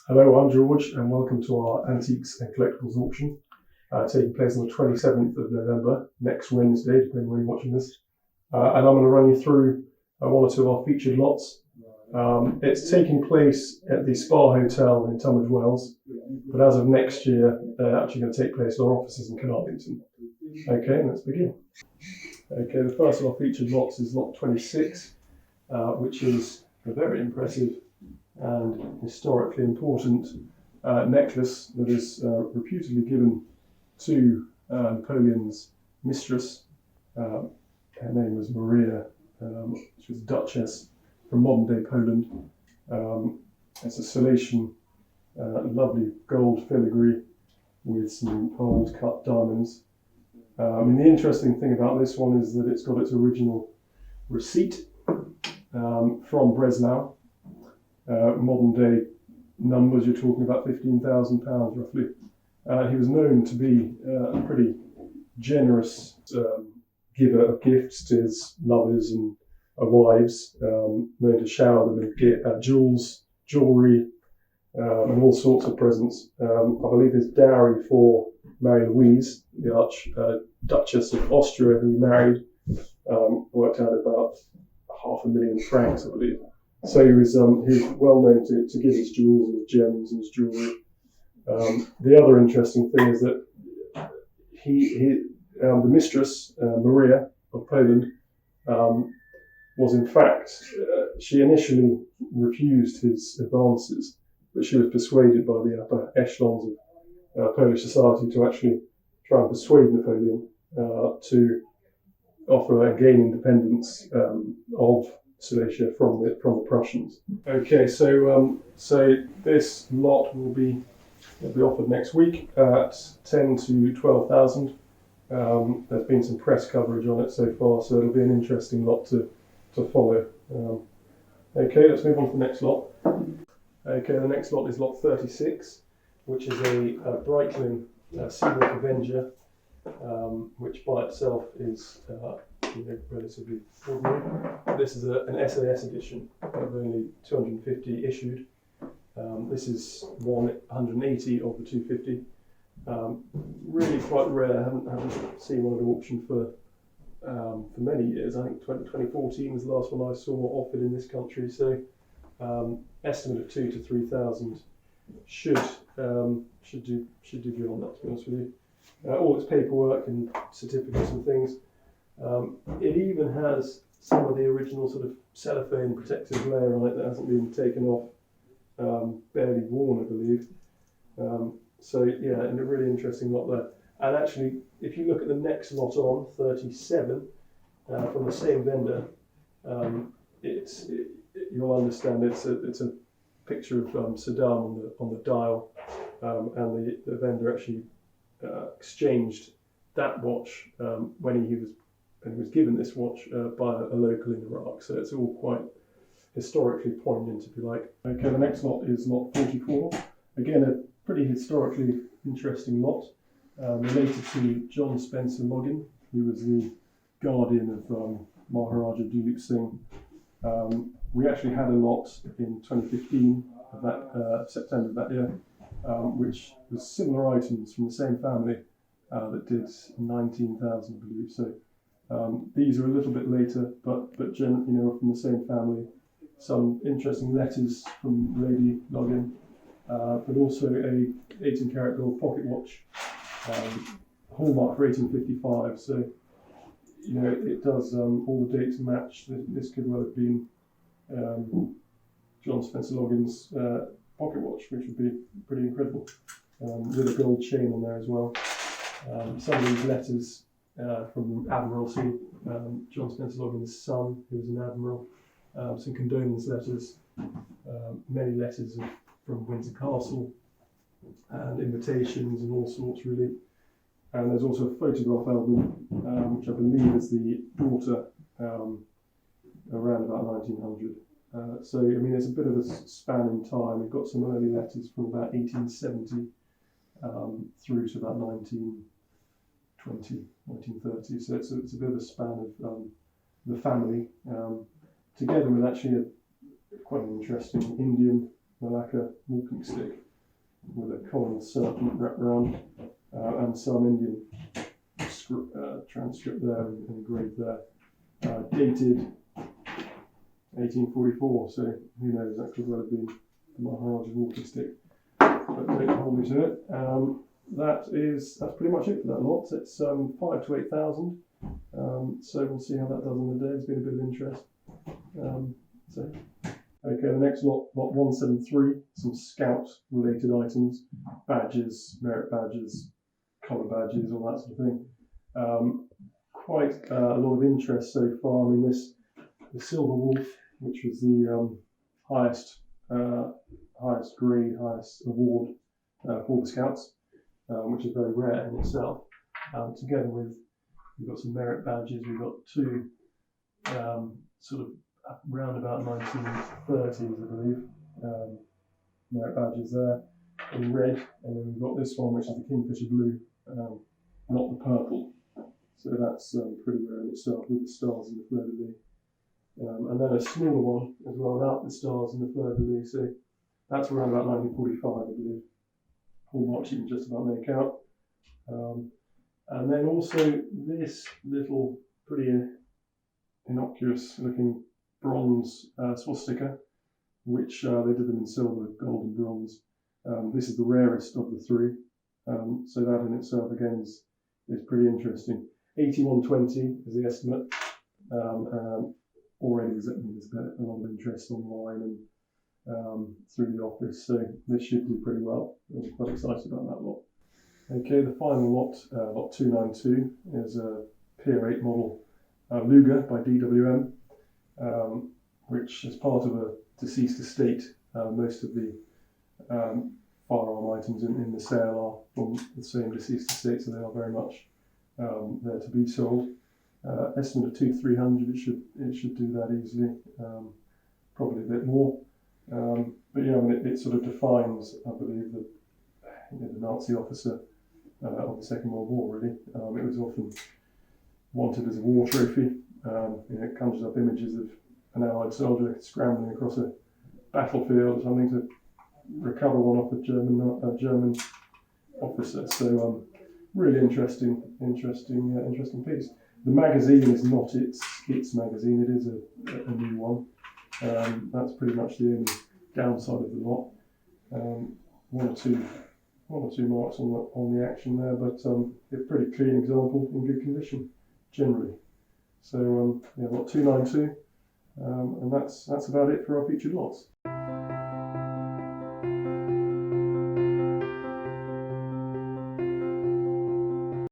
Hello, I'm George, and welcome to our Antiques and Collectibles auction, taking place on the 27th of November, next Wednesday, depending when you're watching this. And I'm going to run you through one or two of our featured lots. It's taking place at the Spar Hotel in Tunbridge, Wales, but as of next year, they're actually going to take place at our offices in Carnarvonton. Okay, let's begin. Okay, the first of our featured lots is lot 26, which is a very impressive and historically important necklace that is reputedly given to Napoleon's mistress. Her name was Maria. She was Duchess from modern day Poland. It's a Salation, lovely gold filigree with some old cut diamonds. The interesting thing about this one is that it's got its original receipt from Breslau. Modern day numbers, you're talking about £15,000 roughly. He was known to be a pretty generous giver of gifts to his lovers and wives, known to shower them with jewels, jewellery, and all sorts of presents. I believe his dowry for Mary Louise, the Duchess of Austria, who he married, worked out about £500,000, I believe. So he was well known to give his jewels and his gems and his jewellery. The other interesting thing is that the mistress, Maria of Poland, was in fact, she initially refused his advances, but she was persuaded by the upper echelons of Polish society to actually try and persuade Napoleon to offer and gain independence of Silesia from the Prussians. Okay, so this lot will be offered next week at 10 to 12,000. There's been some press coverage on it so far, so it'll be an interesting lot to follow. Okay, let's move on to the next lot. Okay, the next lot is lot 36, which is a Breitling Rolex Avenger, which by itself is relatively ordinary. This is an SAS edition of only 250 issued. This is 180 of the 250. Really quite rare. I haven't seen one at auction for many years. I think 2014 was the last one I saw offered in this country. So estimate of 2,000 to 3,000 should do good on that, to be honest with you. All its paperwork and certificates and things. It even has some of the original sort of cellophane protective layer on it that hasn't been taken off, barely worn, I believe. So yeah, and a really interesting lot there. And actually, if you look at the next lot on 37 from the same vendor, you'll understand it's a picture of Saddam on the dial, and the vendor actually exchanged that watch when he was given this watch by a local in Iraq. So it's all quite historically poignant, if you like. Okay, the next lot is lot 44. Again, a pretty historically interesting lot, related to John Spencer Loggin, who was the guardian of Maharaja Duleep Singh. We actually had a lot in 2015 of that September of that year, which was similar items from the same family that did 19,000, I believe. So these are a little bit later, but from the same family. Some interesting letters from Lady Loggin, but also a 18-karat gold pocket watch, hallmark for 1855. So it does all the dates match. This could well have been John Spencer Loggin's pocket watch, which would be pretty incredible, with a gold chain on there as well. Some of these letters from Admiralty, John Spencer Loggin's son, who was an admiral, some condolence letters, many letters from Windsor Castle, and invitations and all sorts, really. And there's also a photograph album, which I believe is the daughter, around about 1900. So, it's a bit of a span in time. We've got some early letters from about 1870 through to about 1920, 1930. So it's a bit of a span of the family, together with actually quite an interesting Indian Malacca walking stick with a common serpent wrapped around, and some Indian transcript there and engraved there, dated 1844. So who knows, that could well have been the Maharaja's walking stick. But don't hold me to it. That's pretty much it for that lot. It's 5 to 8,000. So we'll see how that does on the day. There's been a bit of interest. Okay, the next lot 173, some Scout related items, badges, merit badges, colour badges, all that sort of thing. Quite a lot of interest so far. I mean, the Silver Wolf, which was the highest grade, highest award for the Scouts, which is very rare in itself. Together with, we've got some merit badges. We've got two sort of around about 1930s, I believe, merit badges there in red, and then we've got this one, which is the Kingfisher blue, not the purple. So that's pretty rare in itself, with the stars in the fleur-de-lis. And then a smaller one as well, without the stars and the fleur-de-lis. So that's around about 1945, I believe. Hallmarks you can just about make out. And then also this little pretty innocuous looking bronze swastika, which they did them in silver, gold and bronze. This is the rarest of the three. So that in itself again is pretty interesting. 8120 is the estimate. Already there's been a lot of interest online and through the office, so this should do pretty well. I'm quite excited about that lot. Okay, the final lot, lot 292, is a Pier 8 model Luger by DWM, which is part of a deceased estate. Most of the firearm items in the sale are from the same deceased estate, so they are very much there to be sold. Estimate of 200 to 300, it should do that easily, probably a bit more. But yeah, I mean, it sort of defines, I believe, the Nazi officer of the Second World War, really. It was often wanted as a war trophy. It conjures up images of an Allied soldier scrambling across a battlefield or something to recover one off a German officer. So really interesting piece. The magazine is not its magazine. It is a new one. That's pretty much the only downside of the lot. One or two marks on the action there, but a pretty clean example in good condition generally. So yeah, lot 292, and that's about it for our featured lots.